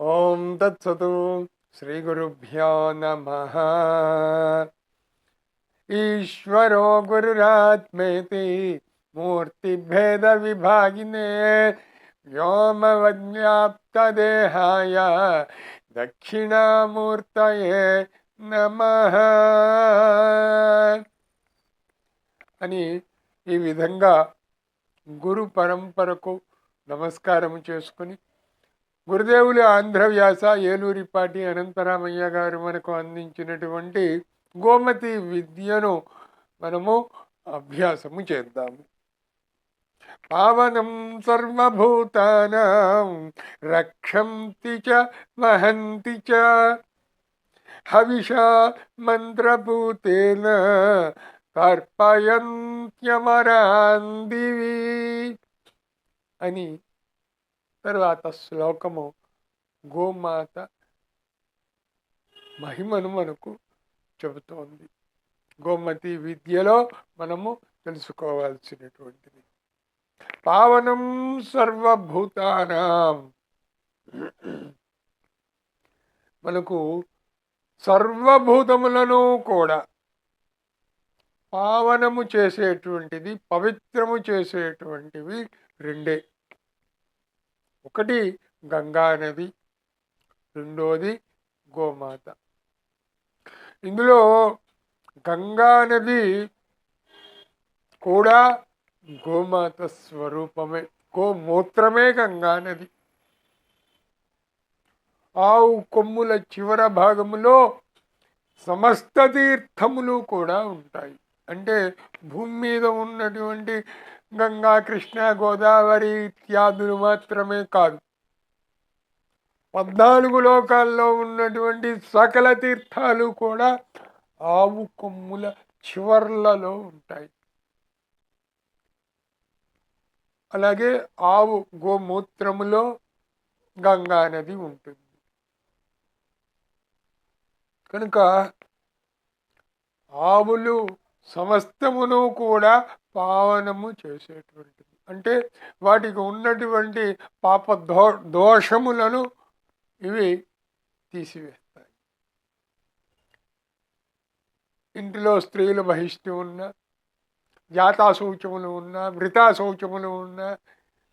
ఓం తత్సతు. శ్రీ గురుభ్యో నమః. ఈశ్వరో గురురాత్మేతి మూర్తిభేద విభాగినే వ్యోమవద్వ్యాప్తదేహాయ దక్షిణామూర్తయే నమః అని ఈ విధంగా గురు పరంపరకు నమస్కారం చేసుకుని, గురుదేవులు ఆంధ్రవ్యాస ఏలూరిపాటి అనంతరామయ్య గారు మనకు అందించినటువంటి గోమతి విద్యను మనము అభ్యాసము చేద్దాము. పావనం సర్వభూతానాం రక్షంతి చ వహంతి చ హవిషా మంత్రభూతేన తర్పయంత్యమరాన్ దివి అని తర్వాత శ్లోకము గోమాత మహిమను మనకు చెబుతోంది. గోమతి విద్యలో మనము తెలుసుకోవాల్సినటువంటిది. పావనం సర్వభూతానాం, మనకు సర్వభూతములను కూడా పావనము చేసేటువంటిది, పవిత్రము చేసేటువంటివి రెండే. ఒకటి గంగా నది, రెండోది గోమాత. ఇందులో గంగా నది కూడా గోమాత స్వరూపమే, గోమూత్రమే గంగా నది. ఆవు కొమ్ముల చివర భాగములో సమస్త తీర్థములు కూడా ఉంటాయి. అంటే భూమి మీద ఉన్నటువంటి గంగా, కృష్ణ, గోదావరి ఇత్యాదులు మాత్రమే కాదు, 14 లోకాల్లో ఉన్నటువంటి సకల తీర్థాలు కూడా ఆవు కొమ్ముల చివర్లలో ఉంటాయి. అలాగే ఆవు గోమూత్రములో గంగా నది ఉంటుంది. కనుక ఆవులు సమస్తమును కూడా పావనము చేసేటువంటిది. అంటే వాటికి ఉన్నటువంటి పాప దోషములను ఇవి తీసివేస్తాయి. ఇంటిలో స్త్రీలు బహిష్టు ఉన్న, జాతా శౌచములు ఉన్నా, వృతా శౌచములు ఉన్నా,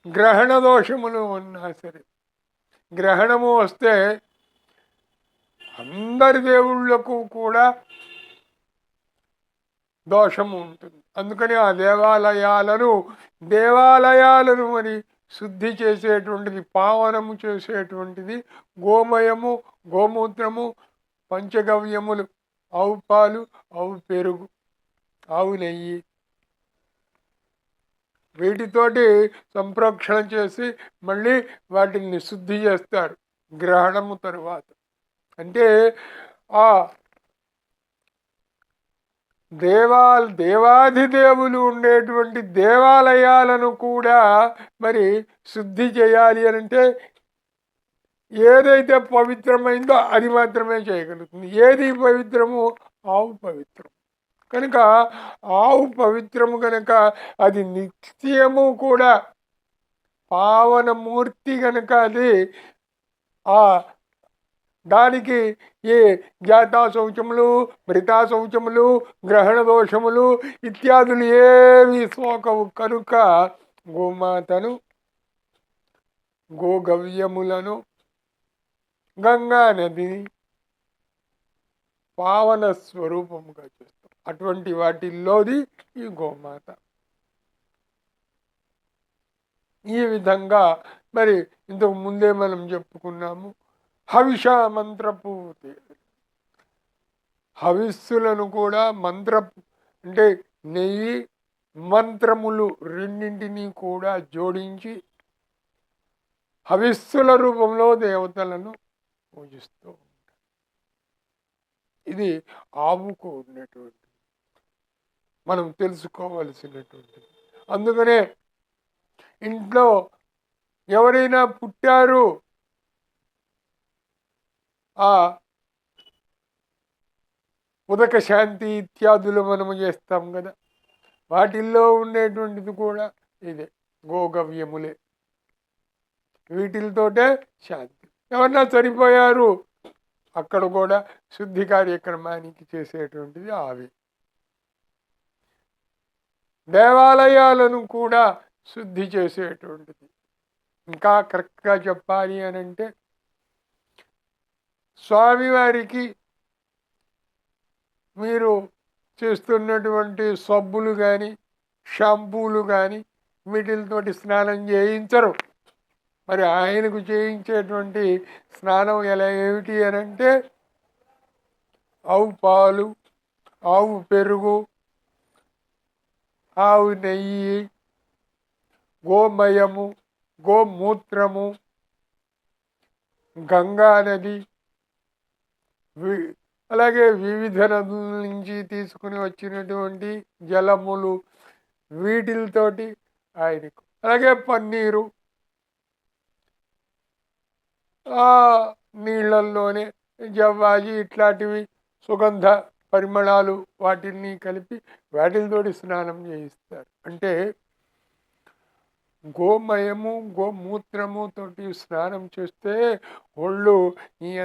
గ్రహణ దోషములు ఉన్నా సరే, గ్రహణము వస్తే అందరి దేవుళ్లకు కూడా దోషము ఉంటుంది. అందుకని ఆ దేవాలయాలను మరి శుద్ధి చేసేటువంటిది, పావనము చేసేటువంటిది గోమయము, గోమూత్రము, పంచగవ్యములు, ఆవు పాలు, ఆవు పెరుగు, ఆవు నెయ్యి, వీటితోటి సంప్రోక్షణ చేసి మళ్ళీ వాటిని శుద్ధి చేస్తారు గ్రహణము తరువాత. అంటే ఆ దేవాధిదేవులు ఉండేటువంటి దేవాలయాలను కూడా మరి శుద్ధి చేయాలి అని అంటే ఏదైతే పవిత్రమైందో అది మాత్రమే చేయగలుగుతుంది. ఏది పవిత్రము? ఆవు పవిత్రం. కనుక ఆవు పవిత్రము కనుక అది నిత్యము కూడా పావనమూర్తి కనుక అది దానికి ఏ జాతా శౌచములు, మృతా శౌచములు, గ్రహణ దోషములు ఇత్యాదులు ఏవి సోకవు. కనుక గోమాతను, గోగవ్యములను, గంగా నది పావన స్వరూపముగా చేస్తాం. అటువంటి వాటిల్లోది ఈ గోమాత. ఈ విధంగా మరి ఇంతకు ముందే మనం చెప్పుకున్నాము. హవిష మంత్రపూర్తి, హవిస్సులను కూడా అంటే నెయ్యి, మంత్రములు రెండింటినీ కూడా జోడించి హవిస్సుల రూపంలో దేవతలను పూజిస్తూ ఉంటారు. ఇది ఆవుకు ఉన్నటువంటి మనం తెలుసుకోవలసినటువంటిది. అందుకనే ఇంట్లో ఎవరైనా పుట్టారు, ఆ ఉదక శాంతి ఇత్యాదులు మనము చేస్తాం కదా, వాటిల్లో ఉండేటువంటిది కూడా ఇదే గోగవ్యములే. వీటితోటే శాంతి. ఎవరన్నా చనిపోయారు, అక్కడ కూడా శుద్ధి కార్యక్రమానికి చేసేటువంటిది ఆవి. దేవాలయాలను కూడా శుద్ధి చేసేటువంటిది. ఇంకా కరెక్ట్గా చెప్పాలి అని అంటే స్వామివారికి మీరు చేస్తున్నటువంటి సబ్బులు కానీ షాంపూలు కానీ వీటితోటి స్నానం చేయించరు. మరి ఆయనకు చేయించేటువంటి స్నానం ఎలా ఏమిటి అని అంటే ఆవు పాలు, ఆవు పెరుగు, ఆవు నెయ్యి, గోమయము, గోమూత్రము, గంగా నది, అలాగే వివిధ నదుల నుంచి తీసుకుని వచ్చినటువంటి జలములు, వీటితోటి ఆయనకు, అలాగే పన్నీరు, ఆ నీళ్ళల్లోనే జవ్వాజి ఇట్లాంటివి సుగంధ పరిమళాలు వాటిని కలిపి వాటితోటి స్నానం చేయిస్తారు. అంటే గోమయము, గోమూత్రము తోటి స్నానం చేస్తే ఒళ్ళు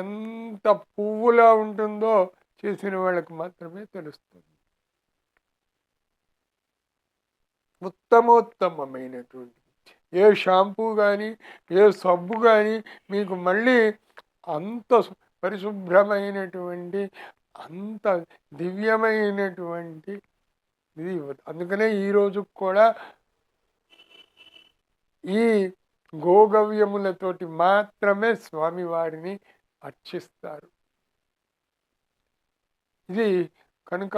ఎంత పువ్వులా ఉంటుందో చేసిన వాళ్ళకి మాత్రమే తెలుస్తుంది. ఉత్తమోత్తమైనటువంటి ఏ షాంపూ కానీ ఏ సబ్బు కానీ మీకు మళ్ళీ అంత పరిశుభ్రమైనటువంటి అంత దివ్యమైనటువంటి ఇది ఇవ్వదు. అందుకనే ఈరోజు కూడా ఈ గోగవ్యములతోటి మాత్రమే స్వామివారిని అర్చిస్తారు. ఇది కనుక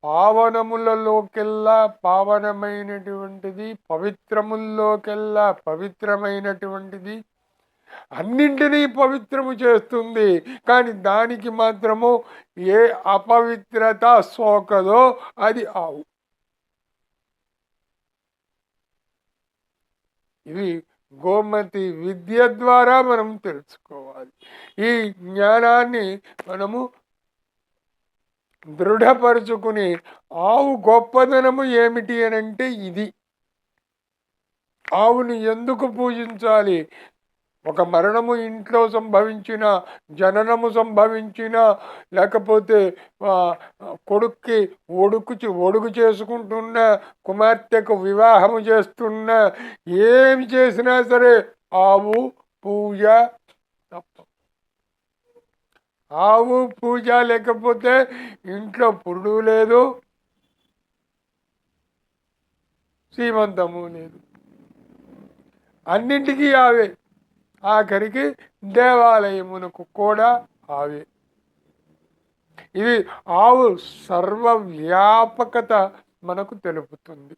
పావనములలోకెల్లా పావనమైనటువంటిది, పవిత్రముల్లోకెల్లా పవిత్రమైనటువంటిది, అన్నింటినీ పవిత్రము చేస్తుంది. కానీ దానికి మాత్రము ఏ అపవిత్రత సోకదో అది ఆవు. ఇది గోమతి విద్య ద్వారా మనం తెలుసుకోవాలి. ఈ జ్ఞానాన్ని మనము దృఢపరుచుకుని ఆవు గొప్పదనము ఏమిటి అని అంటే ఇది. ఆవుని ఎందుకు పూజించాలి? ఒక మరణము ఇంట్లో సంభవించిన, జననము సంభవించిన, లేకపోతే కొడుక్కి ఒడుగు చేసుకుంటున్న, కుమార్తెకు వివాహము చేస్తున్న, ఏమి చేసినా సరే ఆవు పూజ తప్ప. ఆవు పూజ లేకపోతే ఇంట్లో పురుడు లేదు, సీమంతము లేదు. అన్నింటికీ ఆవే. ఆఖరికి దేవాలయమునకు కూడా ఆవే. ఇది ఆవు సర్వవ్యాపకత మనకు తెలుపుతుంది.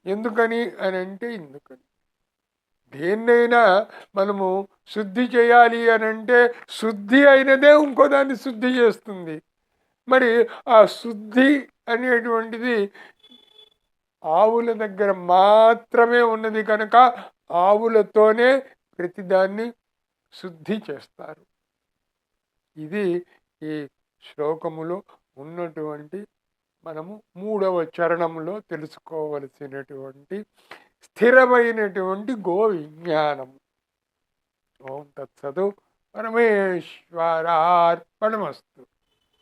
ఎందుకని అని అంటే ఎందుకని దేన్నైనా మనము శుద్ధి చేయాలి అని అంటే శుద్ధి అయినదే ఇంకో దాన్ని శుద్ధి చేస్తుంది. మరి ఆ శుద్ధి అనేటువంటిది ఆవుల దగ్గర మాత్రమే ఉన్నది కనుక ఆవులతోనే ప్రతిదాన్ని శుద్ధి చేస్తారు. ఇది ఈ శ్లోకములో ఉన్నటువంటి మనము 3వ చరణంలో తెలుసుకోవలసినటువంటి స్థిరమైనటువంటి గో విజ్ఞానము. ఓం తత్సతు. పరమేశ్వరార్పణమస్తు.